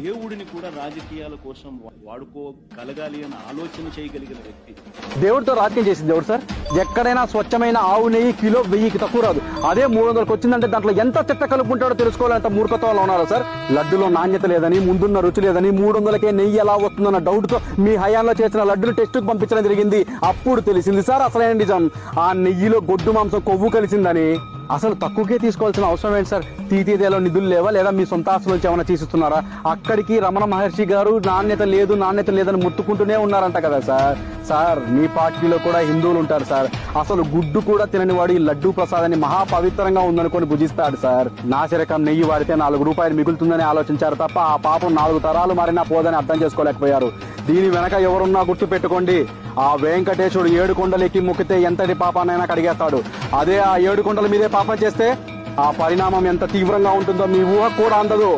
దేవుడిని కూడా రాజకీయాల కోసం వాడుకోగలగాలి అని ఆలోచన చేయగలిగిన వ్యక్తి. దేవుడితో రాజకీయం చేసింది దేవుడు సార్. ఎక్కడైనా స్వచ్ఛమైన ఆవు నెయ్యి కిలో 1000కి తక్కువ రాదు. అదే 300కి వచ్చిందంటే దాంట్లో ఎంత చెత్త కలుపుకుంటాడో తెలుసుకోవాలంత మూర్ఖత్వంలో ఉన్నారా సార్. లడ్డులో నాణ్యత లేదని, ముందున్న రుచి లేదని, 300కే నెయ్యి ఎలా వస్తుందన్న డౌట్ తో మీ హయాంలో చేసిన లడ్డును టెస్టుకు పంపించడం జరిగింది. అప్పుడు తెలిసింది సార్ అసలైన నిజం. ఆ నెయ్యిలో గొడ్డు మాంసం కొవ్వు కలిసిందని. అసలు తక్కువకే తీసుకోవాల్సిన అవసరం ఏంటి సార్? తీతీదేలో నిధులు లేవా, లేదా మీ సొంత ఆస్తుల నుంచి ఏమైనా తీసిస్తున్నారా? అక్కడికి రమణ మహర్షి గారు నాణ్యత లేదని ముట్టుకుంటూనే ఉన్నారంట కదా సార్. సార్ మీ పార్టీలో కూడా హిందువులు ఉంటారు సార్. అసలు గుడ్డు కూడా తినని వాడు ఈ లడ్డూ ప్రసాదాన్ని మహాపవిత్రంగా ఉందనుకొని భుజిస్తాడు సార్. నాసిరకం నెయ్యి వాడితే 4 రూపాయలు మిగులుతుందని ఆలోచించారు తప్ప ఆ పాపం 4 తరాలు మారినా పోదని అర్థం చేసుకోలేకపోయారు. దీని వెనక ఎవరున్నా గుర్తు పెట్టుకోండి. ఆ వెంకటేశుడు 7 కొండలెక్కి మొక్కితే ఎంతటి పాపానైనా కడిగేస్తాడు. అదే ఆ 7 కొండల మీదే పాపం చేస్తే ఆ పరిణామం ఎంత తీవ్రంగా ఉంటుందో మీ ఊహ కూడా అందదు.